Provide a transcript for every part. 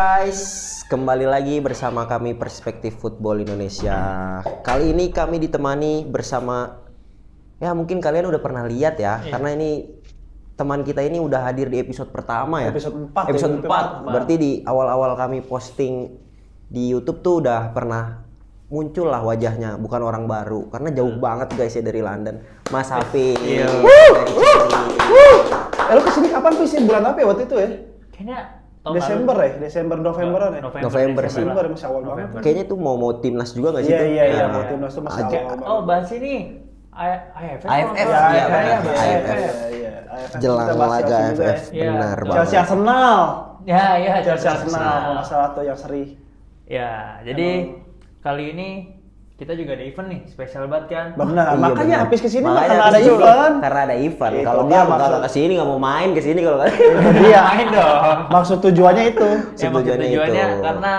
guys, kembali lagi bersama kami Perspektif Football Indonesia. Kali ini kami ditemani bersama, ya mungkin kalian udah pernah lihat ya, karena ini teman kita ini udah hadir di episode pertama ya. Episode 4. Berarti di awal-awal kami posting di YouTube tuh udah pernah muncul lah wajahnya, bukan orang baru, karena jauh banget guys ya dari London. Mas Hafiz. Lu kesini kapan sih? Bulan apa ya waktu itu ya? Kayaknya November, November ya? November sih. Masih awal banget. Kayaknya tuh mau timnas juga nggak sih? Iya, mau timnas tuh masih awal banget. Oh, bahas ini AFF. AFF, iya. Jelang laga AFF, benar banget. Chelsea Arsenal. Ya, Chelsea Arsenal kalau nggak salah tuh yang seri. Ya, jadi kali ini kita juga ada event nih, spesial banget kan. Benar, Iya, makanya benar. habis kesini Makanya karena ada habis kesini, event. Karena ada event. Itu Kalau dia dia maksud. nggak kesini, nggak mau main kesini kalau Iya, Main dong. maksud tujuannya itu. Ya, maksud Tujuannya tujuannya itu. karena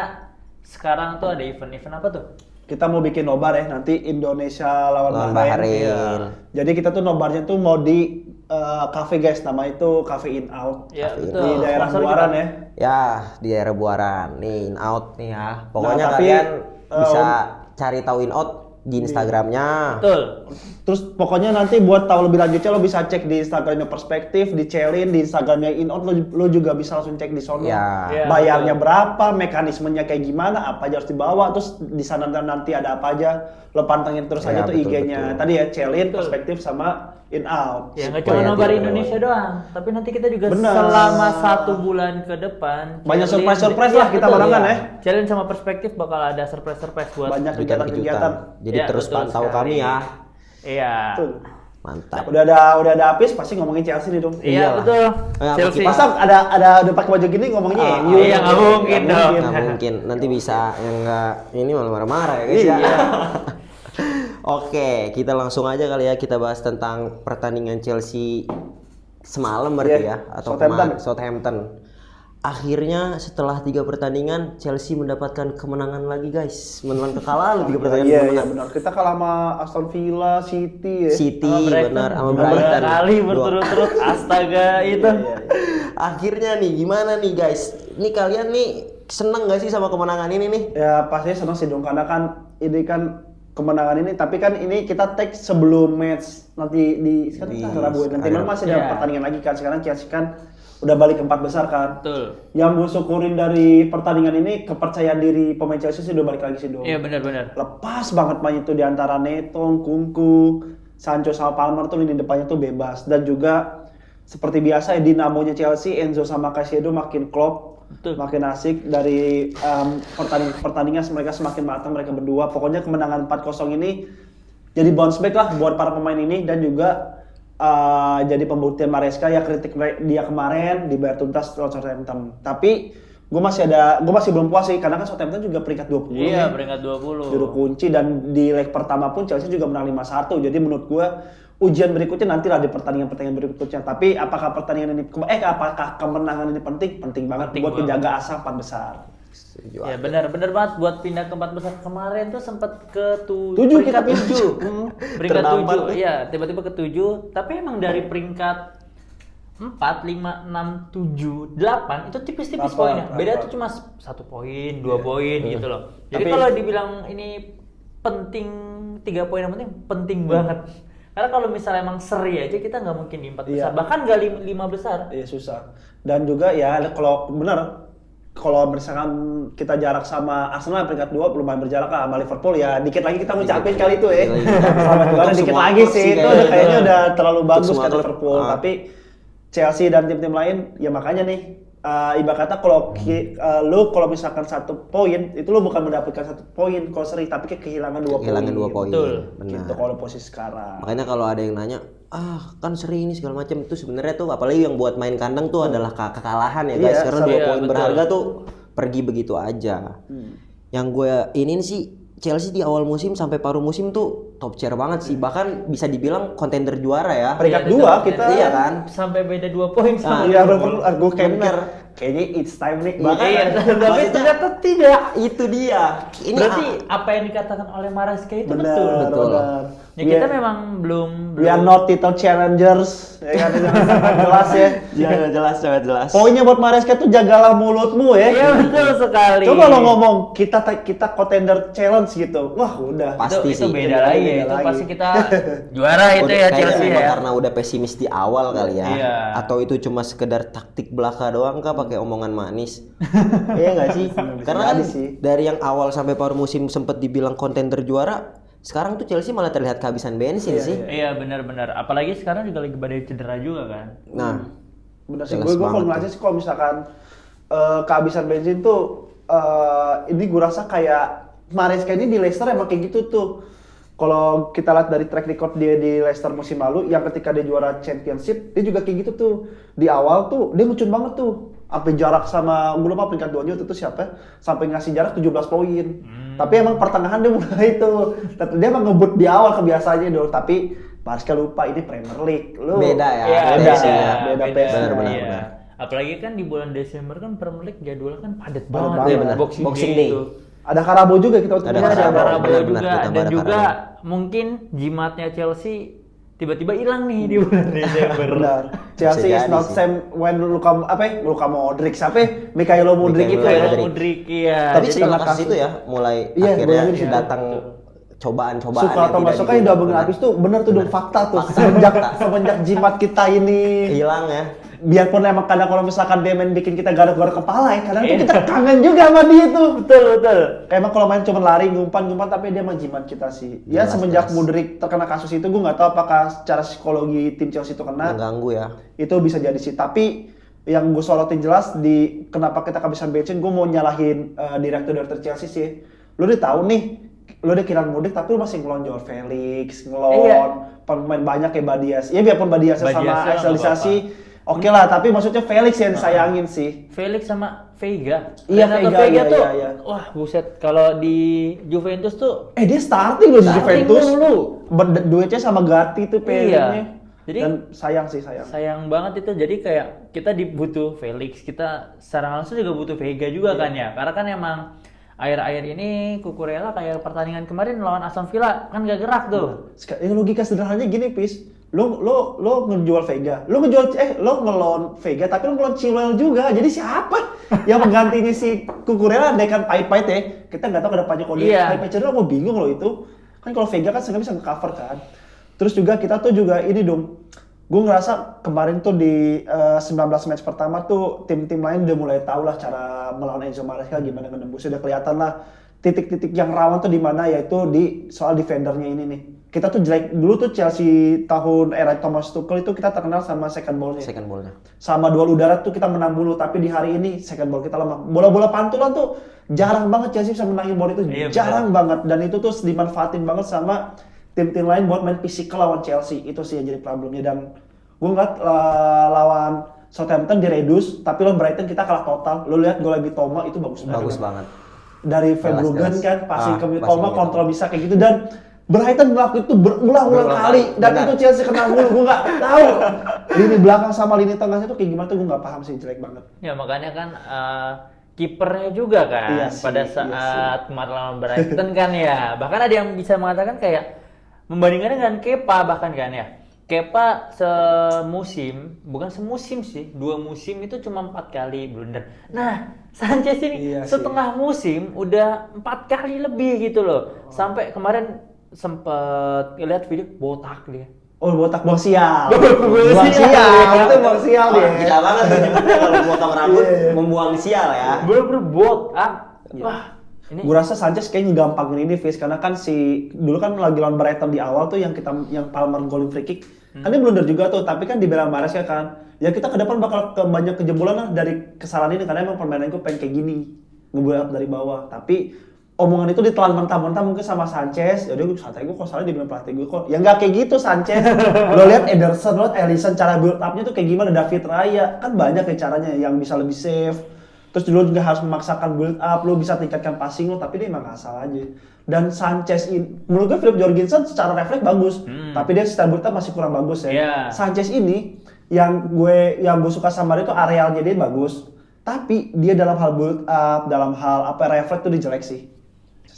sekarang tuh ada event apa tuh? Kita mau bikin nobar ya, nanti Indonesia lawan Bahrain. Bahrain. Jadi kita tuh nobarnya tuh mau di cafe guys, nama itu Cafe In Out. Ya, Tapi betul. Di daerah Sponsor Buaran kita. ya. Ya di daerah Buaran, nih in out nih ya. Pokoknya tapi, kalian bisa cari tahu in out di Instagramnya. Betul. Terus pokoknya nanti buat tahu lebih lanjutnya lo bisa cek di Instagramnya Perspektif, di Celin, di Instagramnya Inout lo juga bisa langsung cek di sono. Ya. Ya, Bayarnya berapa, mekanismenya kayak gimana, apa aja harus dibawa, terus di sana nanti ada apa aja, lo pantengin terus Ya, aja tuh betul, IG-nya. betul. Tadi ya Celin, Perspektif sama Inout. Ya, nggak Supaya cuma nobar tidak Indonesia doang, tapi nanti kita juga Bener. selama 1 bulan ke depan Banyak Celin- surprise-surprise Iya, lah kita betul. barengan ya. Challenge sama Perspektif bakal ada surprise-surprise buat Banyak Kegiatan. kegiatan-kegiatan. Jadi Ya, terus betul pantau sekali. kami ya. Iya. Betul. Mantap. Udah ada Apis pasti ngomongin Chelsea nih dong. Iya, Iyalah. betul. Ya, Chelsea. Masa ada udah pakai baju gini ngomongnya MU? iya, nggak mungkin dong. Nggak mungkin. Nanti bisa yang nggak ini malah marah-marah ya guys ya. Iya. Oke, kita langsung aja kali ya kita bahas tentang pertandingan Chelsea semalam berarti Iya, ya atau Southampton. kemarin Southampton. Akhirnya setelah 3 pertandingan Chelsea mendapatkan kemenangan lagi guys. Menelan kekalahan 3 pertandingan Iya kemenangan. benar. Kita kalah sama Aston Villa, City ya. City Sama Brighton. benar sama Dua Brighton. kali Dua- berturut-turut, astaga itu. Iya. Akhirnya nih gimana nih guys? Ini kalian nih seneng gak sih sama kemenangan ini nih? Ya pastinya senang sih dong karena kan ini kan kemenangan ini, tapi kan ini kita tag sebelum match nanti di sekarang Di- kita Rabu nanti malam masih ada Iya. pertandingan lagi kan. Sekarang Chelsea kan udah balik ke 4 besar kan. Betul. Yang gue syukurin dari pertandingan ini kepercayaan diri pemain Chelsea sih udah balik lagi sih dong. Iya, benar-benar. Lepas banget main itu di antara Netong, Kunku, Sancho sama Palmer tuh lini depannya tuh bebas, dan juga seperti biasa ya dinamonya Chelsea, Enzo sama Caicedo makin klop. Betul. Makin asik dari pertandingan mereka semakin matang mereka berdua. Pokoknya kemenangan 4-0 ini jadi bounce back lah buat para pemain ini, dan juga jadi pembuktian Maresca ya kritik dia kemarin dibayar tuntas lawan Southampton. Tapi gue masih belum puas sih karena kan Southampton juga peringkat 20 Iya, nih. peringkat 20. Juru kunci, dan di leg pertama pun Chelsea juga menang 5-1. Jadi menurut gue ujian berikutnya nantilah di pertandingan berikutnya. Tapi apakah kemenangan ini penting? Penting banget Penting buat banget. menjaga asa 4 besar. Setuju Ya aku. benar banget buat pindah ke 4 besar kemarin tuh sempat ke Tujuh kita peringkat pindah. 7. Peringkat Terdampar 7. tuh. Iya, tiba-tiba ke 7, tapi emang dari peringkat 4, 5, 6, 7, 8 itu tipis-tipis Delapan, poinnya. Beda delapan. tuh cuma 1 poin, 2 poin gitu loh. Jadi Tapi- kalau dibilang ini penting 3 poin yang penting banget. Karena kalau misalnya emang seri aja kita nggak mungkin di 4 Iya. besar, bahkan nggak 5 besar. Iya susah. Dan juga ya kalau misalkan kita jarak sama Arsenal peringkat 2 lumayan berjarak lah sama Liverpool ya. Dikit lagi kita ngucapin kali itu ya. Sama juara Untuk dikit semua lagi klub sih. sih Itu kayaknya. kayaknya udah terlalu Untuk bagus semua kan klub. Liverpool. Ah. Tapi Chelsea dan tim-tim lain ya makanya nih ibarat kata lu kalau misalkan 1 poin itu lu bukan mendapatkan 1 poin kalau seri, tapi kehilangan 2 poin. Kehilangan 2 poin. Betul. Benar. Gitu kalau posisi sekarang. Makanya kalau ada yang nanya, kan seri ini segala macam, itu sebenarnya tuh apalagi yang buat main kandang tuh adalah kekalahan ya guys. Iya, Karena 2 iya, poin betul. berharga tuh pergi begitu aja. Yang gue ini sih Chelsea di awal musim sampai paruh musim tuh top tier banget sih. Bahkan bisa dibilang kontender juara ya. Peringkat Iya, 2 betul. kita. Iya kan? Sampai beda 2 poin Ah, sama Iya, Liverpool. gue kayak Bener. kayaknya it's time nih. Iya, tapi maksudnya- ternyata tidak. Itu dia. Ini Berarti apa yang dikatakan oleh Maresca itu benar, betul. benar. Ya kita memang belum We are not title challengers, ya kan dengan sangat jelas ya. Iya, jelas, sangat jelas. Poinnya buat Maresca tuh jagalah mulutmu ya. Iya betul sekali. Coba lo ngomong kita contender challenge gitu, wah udah. Pasti itu sih. beda lagi ya. Beda Itu lagi. pasti kita juara itu Udah- ya kayaknya Chelsea memang ya. karena udah pesimis di awal kali ya. Iya. Atau itu cuma sekedar taktik belaka doang kah pakai omongan manis? Iya nggak sih? Bisa Karena kan jadi sih. dari yang awal sampai paruh musim sempat dibilang kontender juara, sekarang tuh Chelsea malah terlihat kehabisan bensin sih. Iya benar-benar. Apalagi sekarang juga lagi badai cedera juga kan. Nah, Bener sih, Jelas gue banget kalau ngeliatnya sih kalau misalkan kehabisan bensin tuh ini gue rasa kayak Maresca ini di Leicester emang kayak gitu tuh. Kalau kita lihat dari track record dia di Leicester musim lalu, yang ketika dia juara Championship, dia juga kayak gitu tuh. Di awal tuh dia ngucun banget tuh, sampai jarak sama gue lupa peringkat 2-nya waktu itu siapa, sampai ngasih jarak 17 poin. Tapi emang pertengahan dia mulai itu, dia emang ngebut di awal kebiasaannya dong. Tapi Maresca lupa ini Premier League, lu beda ya. Iya, beda, pace-nya. beda pace-nya. Benar-benar. Iya. benar. Apalagi kan di bulan Desember kan Premier League jadwalnya kan padat Padat banget. banget. ya, Benar. Boxing Day. itu. Ada Karabo juga kita waktu Ada itu. Ada Karabo. Karabo Benar, juga benar, dan ada juga Karabo. mungkin jimatnya Chelsea tiba-tiba hilang nih di bulan Desember. Benar. Chelsea Bisa is not jadi sih. same when Luka Modric siapa ya? Mikhailo Modric Mikhailo itu ya. Modric. Mudrik iya. Tapi Jadi setelah karena kasus kasus- itu ya, mulai Iya, akhirnya mulai dari situ. datang cobaan-cobaan Suka atau nggak suka yang udah bener habis tuh bener tuh dong fakta tuh semenjak jimat kita ini hilang ya. biarpun emang kadang kalau misalkan dia main bikin kita garuk-garuk kepala ya kadang tuh kita kangen juga sama dia tuh betul. kayak emang kalau main cuma lari ngumpan tapi dia emang jimat kita sih ya Jelas, semenjak jelas. Modric terkena kasus itu gue nggak tahu apakah secara psikologi tim Chelsea itu kena Mengganggu ya. itu bisa jadi sih tapi yang gue sorotin jelas di kenapa kita kehabisan bensin gue mau nyalahin direktur Chelsea sih lu udah tahu nih lu udah kehilangan Modric tapi lu masih ngelon Joao Felix ngelon pemain banyak kayak Badias ya biarpun Badias sama Badiasnya nggak aktualisasi oke lah tapi maksudnya Felix yang sayangin sih Felix sama Veiga. Iya, Renato Veiga, iya, tuh. iya. Wah, buset kalau di Juventus tuh dia starting loh di Starting Juventus dulu. Duetnya sama Gatti tuh pairingnya Jadi dan sayang sih sayang sayang banget itu. Jadi kayak kita butuh Felix, kita secara langsung juga butuh Veiga juga kan ya. Karena kan emang akhir-akhir ini Cucurella kayak pertandingan kemarin lawan Aston Villa kan gak gerak tuh. Logika sederhananya gini Pis lo ngejual Veiga lo ngelon Veiga tapi lo ngelon Chilwell juga jadi siapa yang menggantinya si Cucurella dekan pahit-pahit ya kita nggak tahu ke depannya kalau dia Iya. pahit cedera gue bingung loh itu kan kalau Veiga kan sengaja bisa nge-cover kan terus juga kita tuh juga ini dong gue ngerasa kemarin tuh di 19 match pertama tuh tim-tim lain udah mulai tahu lah cara melawan Enzo Maresca gimana nembusnya udah kelihatan lah titik-titik yang rawan tuh di mana yaitu di soal defendernya ini nih kita tuh jelek dulu tuh Chelsea tahun era Thomas Tuchel itu kita terkenal sama second ball-nya. Second ball-nya. Sama duel udara tuh kita menang mulu tapi di hari ini second ball kita lemah. Bola-bola pantulan tuh jarang banget Chelsea bisa menangin bola itu. Iya, Jarang banget dan itu tuh dimanfaatin banget sama tim-tim lain buat main fisikal lawan Chelsea. Itu sih yang jadi problemnya dan gue ngeliat lawan Southampton di reduce tapi lawan Brighton kita kalah total. Lo lihat gol Mitoma itu bagus banget. Bagus banget. Dari Verbruggen jelas. kan passing ke Passing Mitoma ke kontrol bisa kayak gitu dan Brighton melakukan itu berulang-ulang kali dan benar. itu Chelsea kena mulu gue nggak tahu lini belakang sama lini tengahnya tuh kayak gimana tuh gue nggak paham sih jelek banget. Ya makanya kan kipernya juga kan Iya sih, pada iya saat kemarin lawan Brighton kan ya. Bahkan ada yang bisa mengatakan kayak membandingkan dengan Kepa bahkan kan ya. Kepa bukan semusim sih, 2 musim itu cuma 4 kali blunder. Nah, Sanchez ini Iya sih. setengah musim udah 4 kali lebih gitu loh. Sampai kemarin sempet lihat video botak dia. Oh botak buang sial. Buang sial. Itu buang sial dia. Orang kita banget tuh nyebutnya kalau potong rambut Iya. membuang sial ya. Bener-bener botak. Wah, ini Gue rasa Sanchez kayaknya gampangin ini Fis karena kan dulu kan lagi lawan Brighton di awal tuh yang Palmer golin free kick kan dia blunder juga tuh tapi kan dibela Maresca kan ya kita ke depan bakal banyak kejebolan lah dari kesalahan ini karena emang permainan gue pengen kayak gini nge-build up dari bawah tapi omongan itu ditelan mentah-mentah mungkin sama Sanchez ya udah gue santai gue kok salah dibilang pelatih gue kok ya nggak kayak gitu Sanchez lo lihat Ederson lo lihat Alisson cara build up-nya tuh kayak gimana David Raya kan banyak ya caranya yang bisa lebih safe terus dulu juga harus memaksakan build up, lo bisa tingkatkan passing lo, tapi dia emang asal aja. Dan Sanchez ini, menurut gue Philip Jorgensen secara refleks bagus, tapi dia secara build up masih kurang bagus ya. Iya. Sanchez ini yang gue suka sama dia tuh arealnya dia bagus, Tapi dia dalam hal build up, dalam hal refleks tuh dia jelek sih.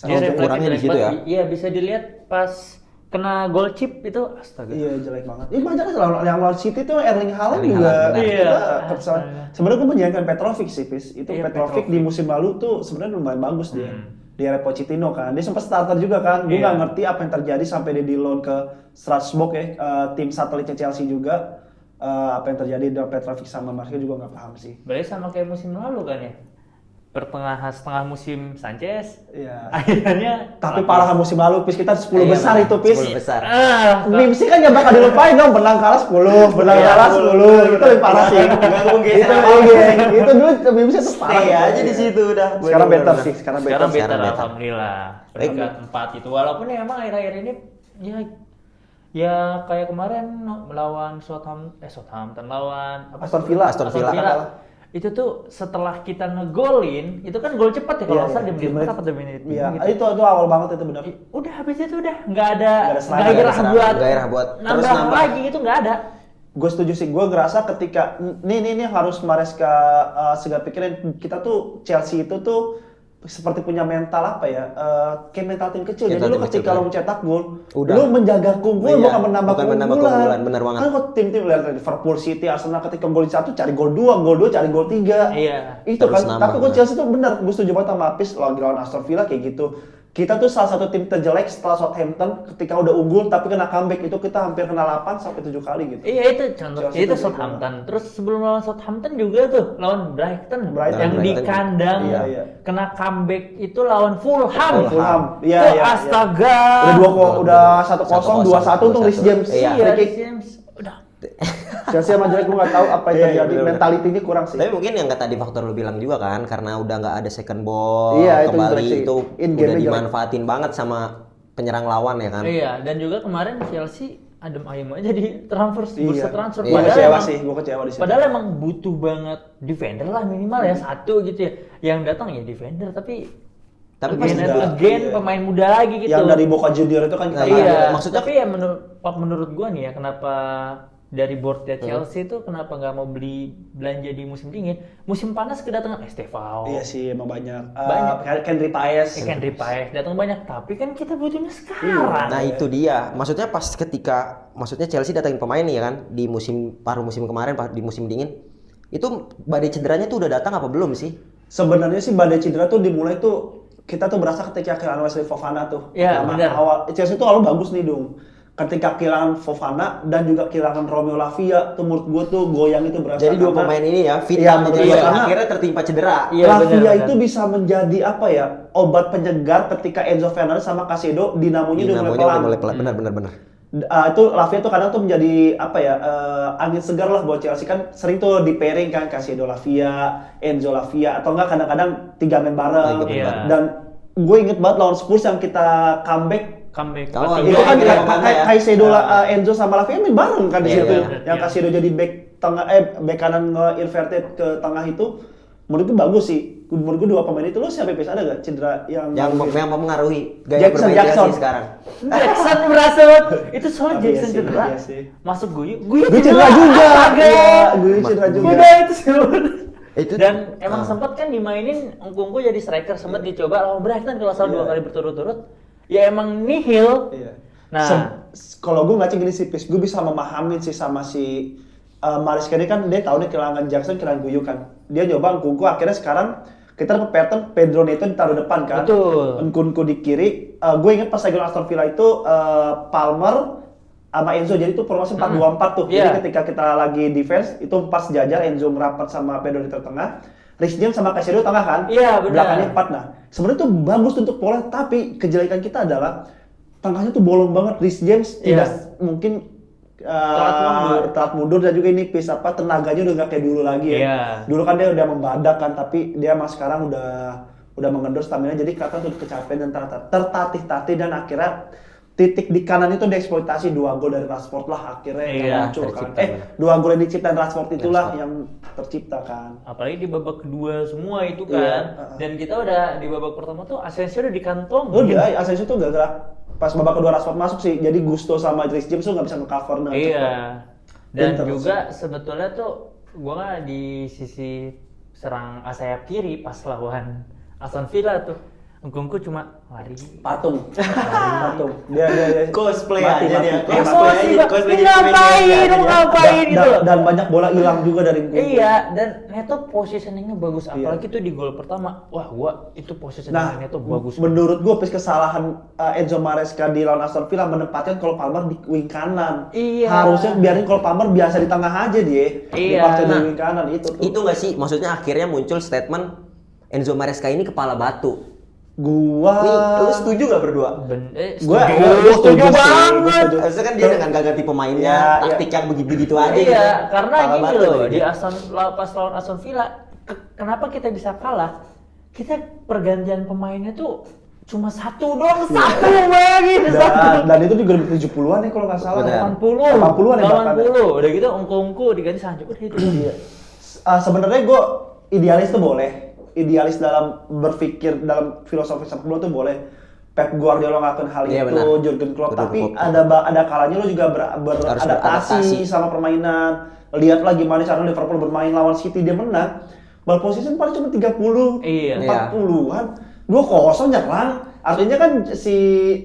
Dia Oh, kurangnya di situ ya? Iya, bisa dilihat pas kena goal chip itu astaga. Iya jelek banget. Ini banyak kan yang lawan City tuh Erling Haaland Erling juga. Haaland, benar. Kita Iya. sebenarnya gue menjangankan Petrovic sih, Pis. Itu Iya, Petrovic di musim lalu tuh sebenarnya lumayan bagus dia. Di era Pochettino kan. Dia sempat starter juga kan. Gue Iya. nggak ngerti apa yang terjadi sampai dia di loan ke Strasbourg ya, tim satelitnya Chelsea juga. Apa yang terjadi dengan Petrovic sama Martial juga nggak paham sih. Berarti sama kayak musim lalu kan ya? Setengah musim Sanchez. Iya. Akhirnya Tapi parah musim lalu, Pis, kita 10 Iya, besar benar. itu, Pis. 10 besar. Meme sih kan gak bakal dilupain dong, menang kalah 10, menang Iya, kalah 10, itu yang parah sih. Nggak mungkin geser Itu apa-apa. itu dulu meme sih tuh parah. Stay gitu. aja di situ udah. Sekarang better Bener-bener. sih, sekarang Sekarang better. better, better. alhamdulillah. Baik. Peringkat 4 itu. Walaupun ya emang akhir-akhir ini ya kayak kemarin melawan Southampton lawan Aston Villa. Itu tuh setelah kita ngegolin, itu kan gol cepat ya kalau Iya, nggak salah iya. di menit 4 atau di menit 5 Iya, gitu. itu awal banget itu benar. Udah habis itu udah nggak ada serangan, gairah serangan, buat gairah buat terus nambah nambah. lagi itu nggak ada. Gue setuju sih, gue ngerasa ketika ini harus Maresca segala pikirin, kita tuh Chelsea itu tuh seperti punya mental apa ya, kayak mental tim kecil. Jadi Mental lu tim ketika kecil, lu mencetak gol, udah. lu menjaga keunggulan, Iya, bukan menambah bukan menambah keunggulan, benar banget. Kan kok tim-tim lihat Liverpool, City, Arsenal ketika gol 1 cari gol 2 cari gol 3. Iya. Itu Terus kan, nambah, tapi kok benar. Chelsea tuh benar, gue setuju banget sama Apis lagi lawan Aston Villa kayak gitu. Kita tuh salah satu tim terjelek setelah Southampton ketika udah unggul tapi kena comeback itu kita hampir kena 8 sampai 7 kali gitu. Iya itu contoh, Chelsea itu tuh Southampton. Terus sebelum lawan Southampton juga tuh lawan Brighton, yang di Brighton. kandang Iya, iya. kena comeback itu lawan Fulham. Fulham. Itu Iya, iya. astaga. Udah 1-0, 2-1 untuk Reece James. Iya. Iya, Free kick. James. Udah. Chelsea sama jelek gue nggak tahu apa yang Iya, iya, terjadi. bener-bener. Mentality ini kurang sih. Tapi mungkin yang tadi faktor lu bilang juga kan, karena udah nggak ada second ball Iya, itu kembali jelek sih. itu In udah game-nya jelek. dimanfaatin banget sama penyerang lawan ya kan. Iya, dan juga kemarin Chelsea adem ayem aja di bursa transfer. Gue Iya. kecewa emang- sih, gue kecewa di situ. Padahal emang butuh banget defender lah minimal ya satu gitu ya. Yang datang ya defender tapi Tapi again pas and udah- again iya. pemain muda lagi gitu. Yang dari Boca Junior itu kan kita Nah, tahu. Iya, maksudnya- maksudnya tapi ya menurut gua nih ya kenapa dari boardnya Chelsea itu kenapa nggak mau belanja di musim dingin, musim panas kedatangan Estevao, Iya sih, emang banyak. Banyak. Henry Paes. Henry Paes datang banyak, tapi kan kita butuhnya sekarang. Nah itu dia, maksudnya pas ketika, maksudnya Chelsea datangin pemain nih ya kan di paruh musim kemarin, di musim dingin, itu badai cederanya tuh udah datang apa belum sih? Sebenarnya sih badai cedera tuh dimulai tuh kita tuh berasa ketika kehilangan Wesley Fofana tuh. Iya, Sama benar. Awal Chelsea tuh awal bagus nih dong. Ketika kehilangan Fofana dan juga kehilangan Romeo Lavia tuh menurut gue tuh goyang itu berasa. Jadi dua karena pemain ini ya, Iya, vital menurut jadi gua karena- akhirnya tertimpa cedera. Iya, Lavia benar, itu benar. bisa menjadi apa ya, obat penyegar ketika Enzo Fernandez sama Caicedo dinamonya udah mulai Dinamonya pelan. udah mulai pelan, benar. Itu Lavia tuh kadang tuh menjadi apa ya, angin segar lah buat Chelsea kan sering tuh di pairing kan Caicedo Lavia, Enzo Lavia atau enggak kadang-kadang 3 main bareng. Tiga main Iya. Dan gue inget banget lawan Spurs yang kita comeback Comeback. Oh, Bertiga itu kan Iya, iya, iya. Caicedo, Enzo sama Lavia main bareng kan di Iya, situ. iya, Yang iya. Caicedo jadi back tengah back kanan inverted ke tengah itu menurut gue bagus sih. Menurut gue dua pemain itu lo siapa bisa ada gak cedera yang mempengaruhi gaya Jackson, bermain Jackson. Chelsea sekarang. Jackson berasa banget. Itu soalnya Tapi iya Jackson sih, cedera. iya sih. Masuk gue Gue cedera juga. Astaga. Iya, gue cedera juga. Udah itu sih. Itu- Dan emang sempat kan dimainin Ngkungku jadi striker, sempat dicoba lawan Brighton kalau salah 2 kali berturut-turut. Ya emang nihil. Iya. Nah, Kalau gue ngaceng gini sih, Pis, gue bisa memahamin sih sama si Maresca ini kan dia tahu nih kehilangan Jackson, kehilangan Guyu kan. Dia nyoba Nkunku, akhirnya sekarang kita dapat pattern Pedro Neto ditaruh depan kan. Betul. Nkunku di kiri. Gue inget pas lagi lawan Aston Villa itu Palmer sama Enzo, jadi itu formasi 4-2-4 tuh. Iya. Jadi ketika kita lagi defense itu pas sejajar, Enzo merapat sama Pedro Neto tengah. Reece James sama Caicedo tengah kan? Iya, benar. Belakangnya 4. Nah, sebenarnya itu bagus untuk pola, tapi kejelekan kita adalah tengahnya tuh bolong banget. Reece James Iya. tidak mungkin Telat mundur dan juga ini tenaganya udah gak kayak dulu lagi ya. Iya. Dulu kan dia udah membadak kan, tapi dia mas sekarang udah mengendur stamina, jadi kelihatan tuh kecapean dan tertatih-tatih dan akhirnya titik di kanan itu dieksploitasi 2 gol dari Rashford lah akhirnya yang Iya, muncul kan. tercipta. 2 gol yang diciptain Rashford itulah yang tercipta kan. apalagi di babak kedua semua itu kan. Iya. Dan kita udah di babak pertama tuh Asensio udah dikantong. Udah, Asensio tuh gara-gara pas babak kedua Rashford masuk sih, jadi Gusto sama Reece James tuh nggak bisa nge-cover dengan cepat. Iya. Dan Pinter juga sebetulnya tuh gua kan di sisi serang sayap kiri pas lawan Aston Villa tuh. Nkunku cuma lari. Patung. Dia Cosplay mati, aja mati. dia. Dia Cosplay mati. aja, cosplay Ini jadi ngapain? media Lu aja. ngapain gitu? Dan banyak bola hilang juga dari Nkunku. Iya, dan Neto positioningnya bagus. Apalagi tuh di gol pertama. Wah, gua itu positioning Nah, Neto bagus. menurut gue kesalahan Enzo Maresca di lawan Aston Villa menempatkan Cole Palmer di wing kanan. Iya. Harusnya biarin Cole Palmer biasa di tengah aja dia. Iya. Dipakai di Nah, wing kanan itu tuh. Itu nggak sih? Maksudnya akhirnya muncul statement Enzo Maresca ini kepala batu. Gua Nih, lu setuju gak berdua? Gua setuju sih, banget. gua setuju. Harusnya kan dia dengan gak ganti pemainnya, Ya, taktik yang begitu-begitu aja gitu. Iya, karena Kepala gini batu loh, lagi di dia. pas lawan Aston Villa, kenapa kita bisa kalah? Kita pergantian pemainnya tuh cuma satu doang, satu bayangin, satu. Dan itu juga lebih 70-an nih kalau nggak salah. Benar. 80, 80-an ya bahkan. 80, udah gitu ongko-ongko diganti Sancho, udah itu. Iya. Sebenarnya gue idealis tuh boleh. Idealis dalam berpikir dalam filosofi sepak bola tuh boleh. Pep Guardiola ngelakuin hal Iya, itu, benar. Jurgen Klopp, Jurgen tapi Klopp. ada kalanya lo juga beradaptasi. beradaptasi sama permainan. Lihatlah gimana cara Liverpool bermain lawan City, dia menang. Ball position paling cuma 30, Iya. 40-an. 2-0 nyerang. Artinya kan si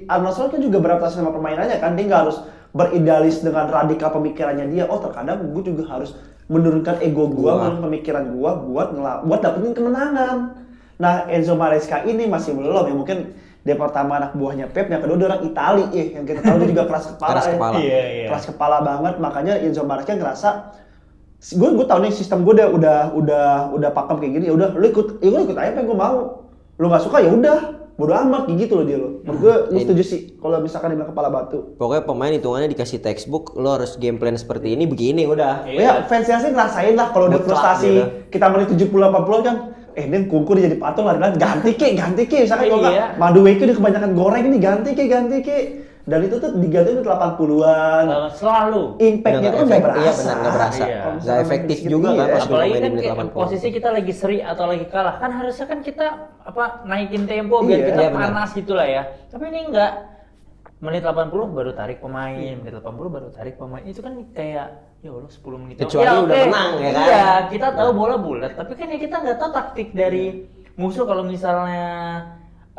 Arne Slot kan juga beradaptasi sama permainannya kan. Dia nggak harus beridealis dengan radikal pemikirannya dia. Oh, terkadang gue juga harus menurunkan ego gua, menurunkan pemikiran gua buat dapetin kemenangan. Nah, Enzo Maresca ini masih belum ya, mungkin dia pertama anak buahnya Pep, yang kedua dia orang Itali ya, yang kita tahu dia juga keras kepala. Keras kepala. Iya. Keras kepala banget, makanya Enzo Maresca ngerasa gue tahu nih sistem gue udah pakem kayak gini, ya udah lu ikut aja apa yang gue mau. Lu nggak suka ya udah, bodo amat gitu loh dia lo. Menurut gue setuju sih kalau misalkan dia bilang kepala batu. Pokoknya pemain hitungannya dikasih textbook, lo harus game plan seperti ini begini udah. Iya. Ya, fansnya sih ngerasain lah kalau udah Mutlak frustasi gitu. kita menit 70-80 kan, dia Nkunku dia jadi patung lari-lari ganti ke, misalkan kalau Iya. nggak Madueke dia kebanyakan goreng ini ganti ke. Dan itu tuh diganti di 80-an. Selalu. Impactnya tuh nggak berasa. Iya benar, nggak berasa. Iya. Nggak efektif Iya. juga kan pas Apalagi main di kan menit kayak 80. posisi kita lagi seri atau lagi kalah, kan harusnya kan kita naikin tempo biar Iya, kita iya, benar. panas gitulah ya. Tapi ini enggak. Menit 80 baru tarik pemain, menit 80 baru tarik pemain. Itu kan kayak ya Allah 10 menit. Kecuali udah menang, ya kan? Iya, kita tahu bola bulat, tapi kan ya kita nggak tahu taktik dari musuh. Kalau misalnya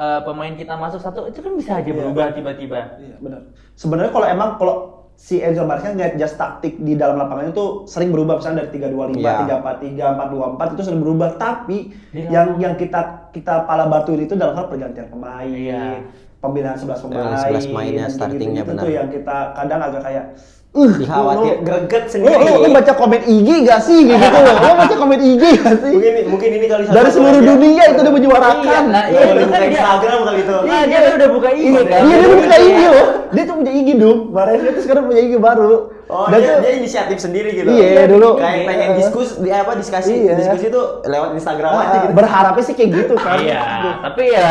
pemain kita masuk satu, itu kan bisa aja berubah tiba-tiba. Iya, benar. Sebenarnya kalau si Enzo Maresca ngeliat just taktik di dalam lapangan itu sering berubah, misalnya dari 3-2-5, Iya. 3-4-3, 4-2-4 itu sering berubah, tapi yang kita pala batuin itu dalam hal pergantian pemain. Iya. Pembinaan 11 pemain. 11 mainnya yang startingnya gitu-gitu benar. tuh yang kita kadang agak kayak Dikhawatir, greget sendiri. Lu baca komen IG gak sih gitu loh? Lu baca komen IG gak sih? Mungkin ini kali Dari seluruh dunia itu udah menyuarakan. Iya, nah, Iya, itu boleh kan buka dia- Instagram kali itu. Nah, dia udah buka IG Iya, kan. dia punya IG loh. Dia tuh punya IG dong. Maresca itu sekarang punya IG baru. Oh, Dan dia, tuh- dia inisiatif sendiri gitu. Iya, dulu. Kayak pengen diskusi Iya. tuh lewat Instagram aja gitu. Berharapnya sih kayak gitu kan. Iya, tapi ya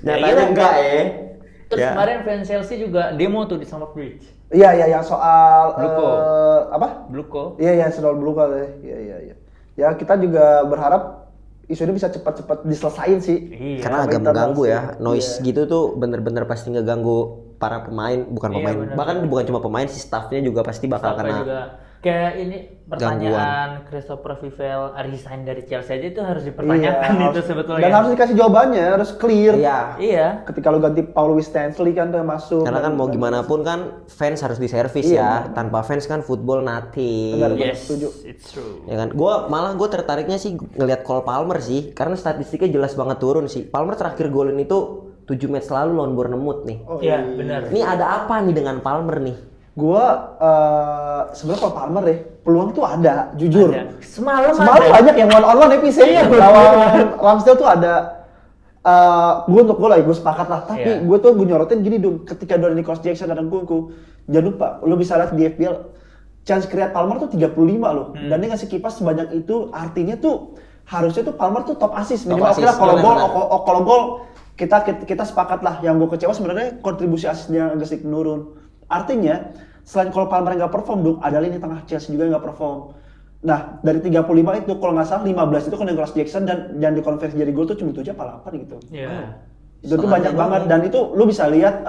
Nyatanya gitu. enggak ya. Terus Ya. kemarin fans Chelsea juga demo tuh di Stamford Bridge. Iya, yang soal Bluko. apa? Bluko. Iya, soal Bluko ya. Iya. Ya, kita juga berharap isu ini bisa cepat-cepat diselesain sih. Iya. Karena agak Pemerintah mengganggu ya. pasti. Noise Iya. gitu tuh bener-bener pasti ngeganggu para pemain, bukan Iya, pemain. bener. Bahkan bukan cuma pemain, si staffnya juga pasti bakal Staffnya kena. juga kayak ini pertanyaan Christopher Vivel resign dari Chelsea aja itu harus dipertanyakan Iya, itu sebetulnya. Dan harus dikasih jawabannya, harus clear. Iya. Iya. Ketika lu ganti Paul Stanley kan tuh yang masuk. Karena kan mau gimana pun kan fans harus diservis Iya. ya. Tanpa fans kan football nothing. Benar. Yes, Setuju. it's true. Ya kan, gue tertariknya sih ngelihat Cole Palmer sih, karena statistiknya jelas banget turun sih. Palmer terakhir golin itu 7 match lalu lawan Bournemouth nih. Oh, Iya, benar. Ini ada apa nih dengan Palmer nih? Gua sebenarnya kalau Palmer deh, peluang tuh ada, jujur. Ada. Semalam Semalam ada. banyak yang one on one episode Iya, lawan Ramsdale tuh ada. Gue untuk gue lah, gue sepakat lah. Tapi Iya. gue nyorotin gini dong, ketika ada Nicholas Jackson dan Nkunku, jangan lupa, lo bisa lihat di FPL, chance create Palmer tuh 35 loh. Dan dia ngasih kipas sebanyak itu, artinya tuh harusnya tuh Palmer tuh top assist. Minimal oke assist, lah kalau gol, benar-benar. kalau gol kita sepakat lah. Yang gue kecewa sebenarnya kontribusi asisnya agak sedikit menurun. Artinya selain kalau Palmer nggak perform dong, ada lini tengah Chelsea juga nggak perform. Nah dari 35 itu kalau nggak salah 15 itu kan Nicholas Jackson dan dikonversi jadi gol tuh cuma 7 apa 8 gitu. Iya. Itu tuh banyak banget dan itu lu bisa lihat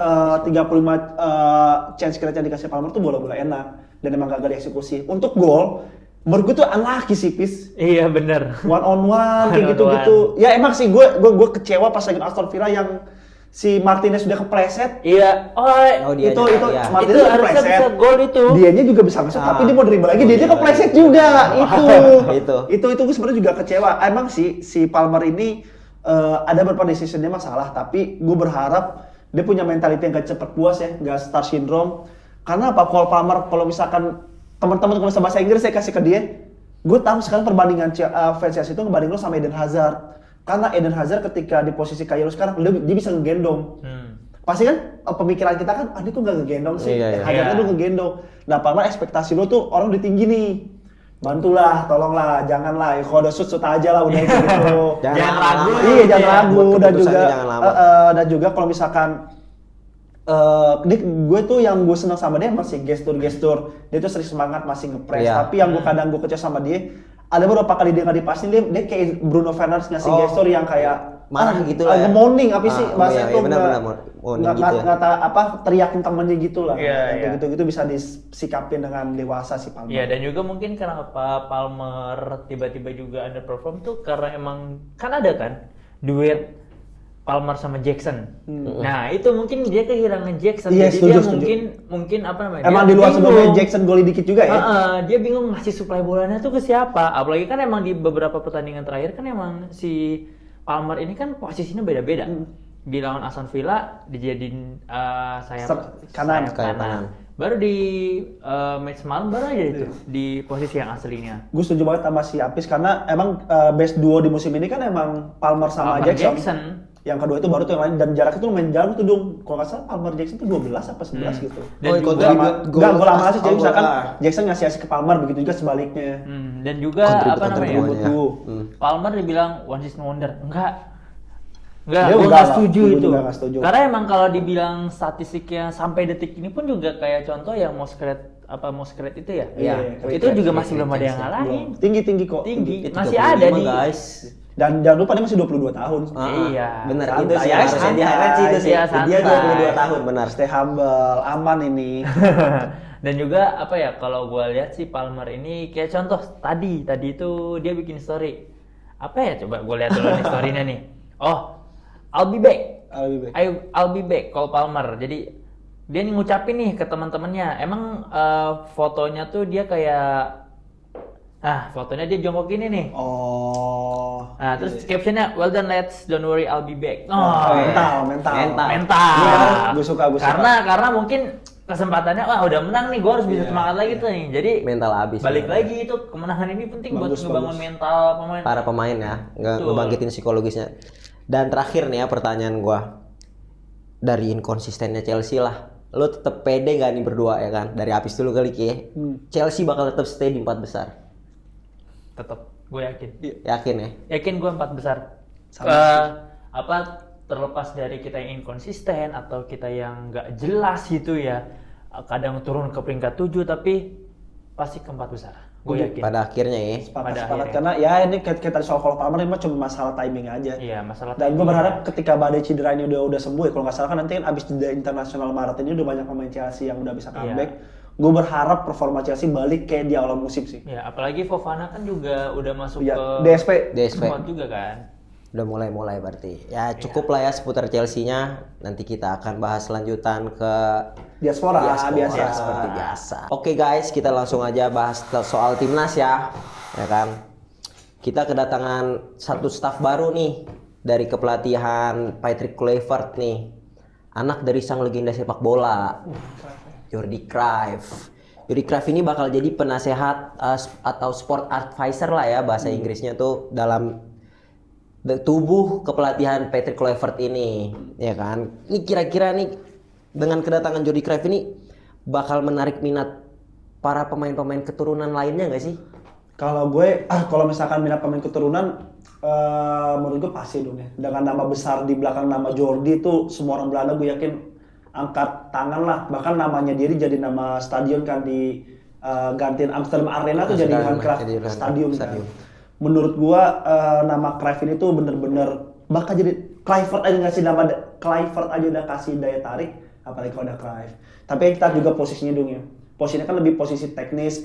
35 chance create yang dikasih Palmer tuh bola-bola enak dan emang gak dieksekusi. Untuk gol menurut gue tuh unlucky sih Pis. Iya bener. One on one One on kayak gitu-gitu. Ya emang sih gue kecewa pas lagi Aston Villa yang si Martinez udah kepleset. Iya. Oh, dia itu iya. Martinez Itu udah harusnya kepleset. bisa gol itu. Dianya juga bisa masuk tapi dia mau dribble lagi dia iya. kepleset juga. Itu. Itu gue sebenarnya juga kecewa. Emang sih si Palmer ini ada beberapa decisionnya masalah tapi gue berharap dia punya mentality yang gak cepet puas ya, gak star syndrome. Karena apa? Cole Palmer kalau misalkan teman-teman kalau bisa bahasa Inggris saya kasih ke dia, gue tahu sekarang perbandingan fans Chelsea itu ngebanding lo sama Eden Hazard. Karena Eden Hazard ketika di posisi kayak lo sekarang, dia bisa ngegendong. Pasti kan pemikiran kita kan, dia kok gak ngegendong sih? Iya. Hazardnya tuh ngegendong. Nah Palmer ekspektasi lo tuh orang udah tinggi nih. Bantulah, tolonglah, janganlah. Kalau udah shoot aja lah udah gitu. Jangan ragu. Iya, jangan ragu dan juga jangan lama. dan juga kalau misalkan gue tuh yang gue senang sama dia masih gestur-gestur dia tuh sering semangat masih ngepres tapi yang gue kadang gue kecewa sama dia ada beberapa kali dia nggak dipasin dia kayak Bruno Fernandes ngasih gestur yang kayak marah gitu lah ya. nge-moaning apa sih bahasa itu benar gitu ya. teriakin temennya gitu lah Iya. gitu bisa disikapin dengan dewasa sih Palmer. Iya, dan juga mungkin kenapa Palmer tiba-tiba juga underperform tuh karena emang kan ada kan duet Palmer sama Jackson. Nah, itu mungkin dia kehilangan Jackson. Iya, jadi setuju. dia mungkin apa namanya? Emang dia di luar bingung. sebelumnya Jackson goli dikit juga ya. Dia bingung ngasih suplai bolanya tuh ke siapa. Apalagi kan emang di beberapa pertandingan terakhir kan emang si Palmer ini kan posisinya beda-beda. Di lawan Aston Villa dijadiin sayap kanan. Baru di match semalam baru aja itu di posisi yang aslinya. Gue setuju banget sama si Apis karena emang best duo di musim ini kan emang Palmer sama Jackson. Yang kedua itu baru tuh yang lain dan jarak itu lumayan jauh tuh dong. Kalau nggak salah Palmer Jackson tuh 12 apa 11 gitu. Dan juga Enggak gol lama sih jadi misalkan Jackson ngasih asik ke Palmer begitu juga sebaliknya. Dan juga apa namanya? Palmer dibilang one season wonder. Enggak, gue nggak setuju itu. Karena emang kalau dibilang statistiknya sampai detik ini pun juga kayak contoh yang Mosquera itu ya. Iya. Itu juga masih belum ada yang ngalahin. Tinggi kok. Tinggi. Masih ada nih. Guys. Dan jangan lupa dia masih 22 tahun. Iya. Benar Santai, itu sih harusnya di highlight sih itu sih. Iya, Dia santai. 22 tahun benar. Stay humble, aman ini. Dan juga apa ya kalau gue lihat sih Palmer ini kayak contoh tadi itu dia bikin story. Apa ya coba gue lihat dulu nih story-nya nih. Oh, I'll be back. I'll be back Cole Palmer. Jadi dia nih ngucapin nih ke teman-temannya. Emang fotonya tuh dia kayak fotonya dia jongkok gini nih. Oh. Nah, terus captionnya well done lads, don't worry I'll be back. Mental. Iya, gue suka. Karena mungkin kesempatannya udah menang nih, gue harus bisa semangat lagi tuh nih. Jadi mental habis. Balik lagi itu kemenangan ini penting buat ngebangun mental pemain. Para pemain ya, ngebangkitin psikologisnya. Dan terakhir nih ya pertanyaan gua. Dari inkonsistennya Chelsea lah. Lo tetep pede gak nih berdua ya kan? Dari Apis dulu kali Ki. Chelsea bakal tetap stay di 4 besar. Tetap, gue yakin. Yakin ya? Yakin gue 4 besar. Terlepas dari kita yang inkonsisten atau kita yang nggak jelas gitu ya, kadang turun ke peringkat 7 tapi pasti ke 4 besar. Gue yakin. Pada akhirnya ya. Sepakat karena ya ini kayak tadi soal Cole Palmer ini cuma masalah timing aja. Iya, masalah. Dan gue berharap ketika badai cedera ini udah sembuh ya, kalau nggak salah kan nanti kan abis jeda internasional Maret ini udah banyak pemain Chelsea yang udah bisa comeback. Gue berharap performa Chelsea balik kayak di awal musim sih. Ya, apalagi Fofana kan juga udah masuk ke DSP squad juga kan. Udah mulai berarti. Ya cukup lah ya seputar Chelsea-nya. Nanti kita akan bahas lanjutan ke diaspora biasa. Seperti biasa. Oke guys, kita langsung aja bahas soal timnas ya. Ya kan? Kita kedatangan satu staf baru nih dari kepelatihan Patrick Kluivert nih. Anak dari sang legenda sepak bola. Jordi Cruyff. Jordi Cruyff ini bakal jadi penasehat atau sport advisor lah ya bahasa Inggrisnya tuh dalam tubuh kepelatihan Patrick Kluivert ini, ya kan? Ini kira-kira nih dengan kedatangan Jordi Cruyff ini bakal menarik minat para pemain-pemain keturunan lainnya nggak sih? Kalau gue, kalau misalkan minat pemain keturunan, menurut gue pasti dong ya. Dengan nama besar di belakang nama Jordi itu semua orang Belanda gue yakin angkat tangan lah. Bahkan namanya dia jadi nama stadion kan di gantiin Amsterdam Arena tuh jadi Johan Cruyff Stadium. Kan. Menurut gua nama Cruyff ini tuh bener-bener bakal jadi Kluivert aja ngasih nama Kluivert aja udah kasih daya tarik, apalagi kalau ada Cruyff. Tapi kita juga posisinya dong ya. Posisinya kan lebih posisi teknis,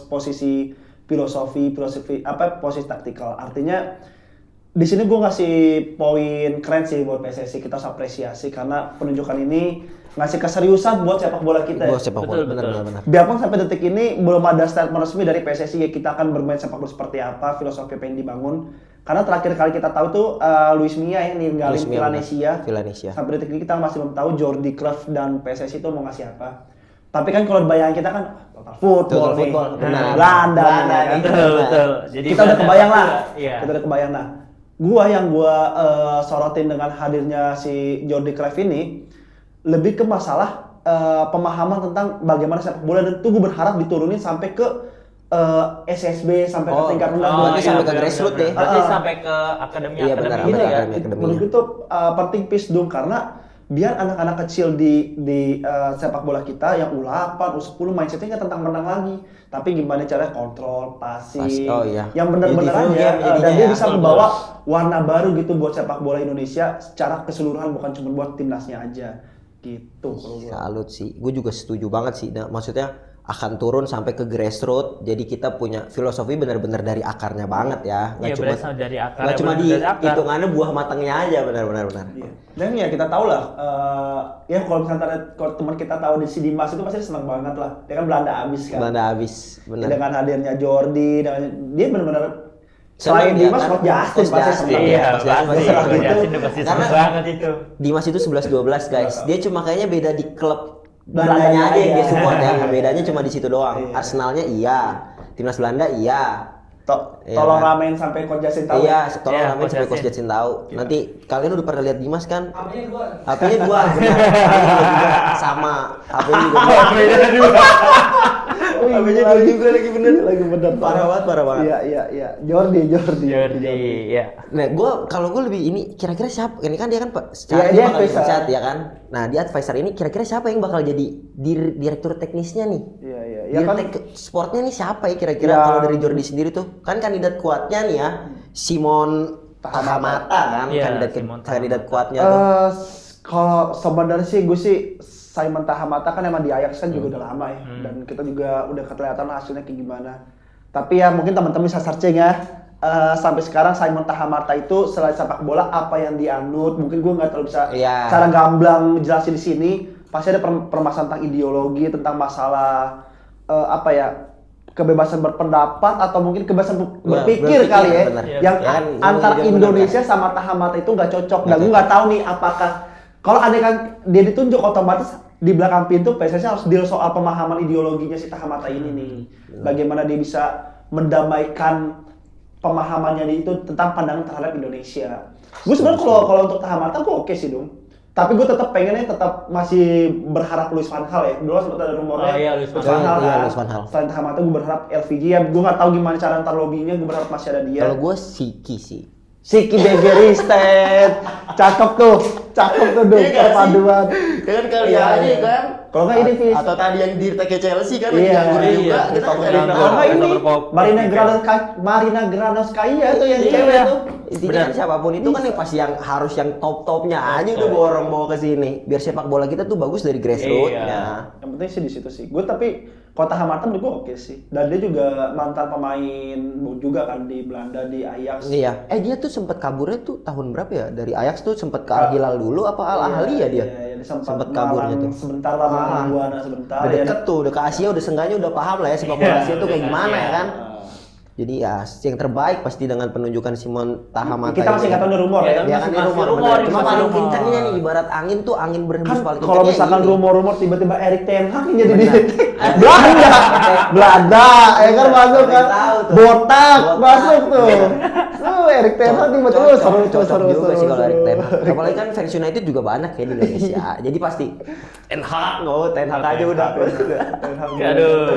posisi filosofi posisi taktikal. Artinya di sini gue ngasih poin keren sih buat PSSI, kita harus apresiasi karena penunjukan ini ngasih keseriusan buat sepak bola kita. Buat sepak bola, benar. Biarpun sampai detik ini belum ada statement resmi dari PSSI ya kita akan bermain sepak bola seperti apa, filosofi apa yang dibangun. Karena terakhir kali kita tahu tuh Luis Milla yang ninggalin Villanesia. Sampai detik ini kita masih belum tahu Jordi Cruyff dan PSSI itu mau ngasih apa. Tapi kan kalau bayangan kita kan total football nih. Belanda kan. Betul. Jadi kita udah kebayang lah. Iya. Kita udah kebayang lah. Gua sorotin dengan hadirnya si Jordi Cruyff ini lebih ke masalah pemahaman tentang bagaimana sepak bola, dan tuh gue berharap diturunin sampai ke SSB sampai ke tingkat rendah. Berarti sampai ke grassroots deh. Berarti sampai ke akademi Iya, benar, Ini ya, akademi. menurut gue tuh penting pisdung karena biar anak-anak kecil di sepak bola kita yang U8, U10 mindsetnya nggak tentang menang lagi, tapi gimana caranya kontrol, passing, yang benar-benar aja, dan dia bisa membawa warna baru gitu buat sepak bola Indonesia secara keseluruhan, bukan cuma buat timnasnya aja, gitu. Salut sih, gue juga setuju banget sih. Nah, maksudnya akan turun sampai ke grassroots, jadi kita punya filosofi benar-benar dari akarnya banget ya. Iya, berasal dari akar. Nggak cuma di hitungannya buah matangnya aja, benar. Iya. Dan ya kita tahu lah, ya kalau misalnya kalau teman kita tahu di si Dimas itu pasti senang banget lah. Dia kan Belanda abis kan. Benar. Dengan hadirnya Jordi, dia benar-benar selain Dimas, Coach Justin pasti senang. Iya, pasti senang banget itu. Dimas itu 11-12 guys. Dia cuma kayaknya beda di klub Belandanya aja yang dia support ya. Bedanya cuma di situ doang. Arsenalnya iya, timnas Belanda iya. Tolong ramein sampai Coach Justin tahu. Iya, tolong ramein sampai Coach Justin tahu. Nanti kalian udah pernah lihat Dimas kan? HP-nya dua, benar. Sama. HP-nya juga. HP-nya dua juga lagi bener. Parah banget. Iya. Jordi. Iya. Nah, kalau gue lebih ini kira-kira siapa? Ini kan dia kan secara dia bakal advisor. dipecat ya kan. Nah, dia advisor ini kira-kira siapa yang bakal jadi direktur teknisnya nih? Iya. Ya kan sportnya nih siapa ya kira-kira kalau dari Jordi sendiri tuh? Kan kandidat kuatnya nih ya Simon Tahamata kan, kandidat kuatnya tuh. Kalau sebenarnya sih gue sih Simon Tahamata kan emang di Ajax kan juga udah lama ya, dan kita juga udah kelihatan hasilnya kayak gimana. Tapi ya mungkin teman-teman bisa searching ya, sampai sekarang Simon Tahamata itu selain sepak bola apa yang dianut, mungkin gue nggak terlalu bisa cara gamblang jelasin di sini. Pasti ada permasalahan tentang ideologi, tentang masalah kebebasan berpendapat atau mungkin kebebasan berpikir kali ya, yang antar Indonesia sama Tahamata itu nggak cocok. Dan gue nggak tahu nih apakah kalau ada kan dia ditunjuk otomatis di belakang pintu PSSI harus deal soal pemahaman ideologinya si Tahamata ini nih. Bagaimana dia bisa mendamaikan pemahamannya itu tentang pandangan terhadap Indonesia. Gue sebenarnya kalau untuk Tahamata gue oke sih dong. Tapi gue tetap pengennya masih berharap Louis van Gaal ya. Dulu sempat ada rumornya Louis van Gaal. Selain Tahamata gue berharap LVG ya. Gue nggak tahu gimana cara ntar lobbynya. Gue berharap masih ada dia. Kalau gue Siki sih. Siki Begeristed. Cakep tuh dong perpaduan. Kan kali aja kan. Kalau nggak ini Fis. Atau tadi yang di Take Chelsea kan iya, juga. Kita kalau nggak ini Marina Granovskaya tuh yang cewek tuh. Intinya siapapun itu kan yang pasti yang harus yang top-topnya aja udah bawa ke sini. Biar sepak bola kita tuh bagus dari grassroots-nya. Yang penting sih di situ sih. Gue tapi Kota Hamatan menurut gue oke sih. Dan dia juga mantan pemain juga kan di Belanda di Ajax. Iya. Dia tuh sempat kaburnya tuh tahun berapa ya? Dari Ajax tuh sempat ke Al Hilal dulu apa Al Ahly ya dia? Iya, sempat kaburnya tuh. Sebentar lah sebentar. Udah deket tuh, udah ke Asia, udah seenggaknya udah paham lah ya sepak bola Asia tuh kayak gimana ya kan. Jadi ya yang terbaik pasti dengan penunjukan Simon Tahamata. Kita masih nggak tahu rumor ya. Ya kan rumor. Cuma paling kencangnya nih ibarat angin tuh angin berhembus paling kencang. Kalau misalkan rumor tiba-tiba Erik ten Hag jadi di Belanda, ya kan masuk kan. Botak masuk tuh. Erik ten Hag tiba-tiba seru juga sih kalau Erik ten Hag. Apalagi kan fans United juga banyak ya di Indonesia. Jadi pasti Ten Hag aja udah. Aduh.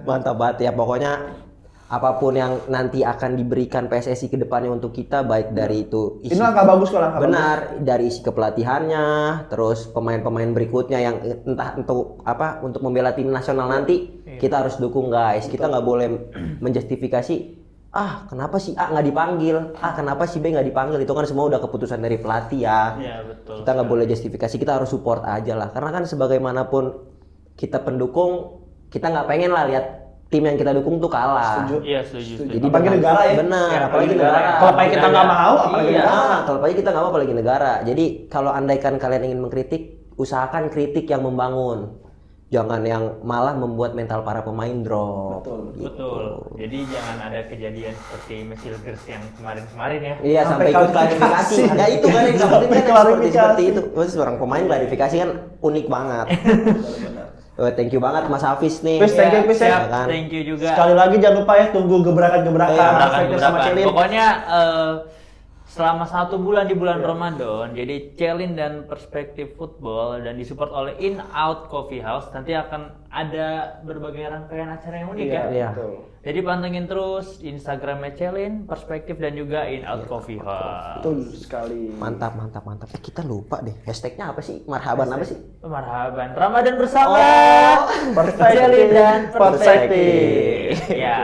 Mantap banget ya pokoknya. Apapun yang nanti akan diberikan PSSI ke depannya untuk kita, baik dari itu isi, ini langkah bagus kok, langkah benar bagus. Dari isi kepelatihannya, terus pemain-pemain berikutnya yang entah untuk membela tim nasional nanti kita harus dukung guys. Kita nggak boleh menjustifikasi kenapa si A nggak dipanggil, kenapa si B nggak dipanggil, itu kan semua udah keputusan dari pelatih ya. Iya, betul. Kita nggak boleh justifikasi, kita harus support aja lah, karena kan sebagaimanapun kita pendukung, kita nggak pengen lah lihat tim yang kita dukung tuh kalah. Setuju. Iya, setuju. Jadi Apalagi dengan- negara ya. Benar, Ya, apalagi apalagi negara. negara. Kalau pakai kita nggak mau, apalagi Iya, negara. kalau pakai kita nggak mau apalagi negara. Jadi kalau andaikan kalian ingin mengkritik, usahakan kritik yang membangun. Jangan yang malah membuat mental para pemain drop. Betul. Betul. Jadi jangan ada kejadian seperti Messi Legers yang kemarin-kemarin ya. Iya, sampai ikut klarifikasi. Ya itu kan yang Sampai seperti klarifikasi. seperti itu. Terus seorang pemain klarifikasi kan unik banget. Thank you banget Mas Hafiz nih. Fis, thank you, Fis, ya. Siap, Kan? thank you juga. Sekali lagi jangan lupa ya tunggu gebrakan-gebrakan Iya, perspektif sama Gerakan. Celin. Pokoknya selama 1 bulan di bulan Ramadan, jadi Celin dan Perspektif Football dan disupport oleh In Out Coffee House, nanti akan ada berbagai rangkaian acara yang unik ya. Iya. betul. Jadi pantengin terus Instagramnya Celin, Perspektif dan juga In Out Coffee House. Betul sekali. Mantap. Kita lupa deh. Hashtagnya apa sih? Marhaban apa sih? Marhaban Ramadan bersama Oh, Perspektif. Celin dan Perspektif. Ya,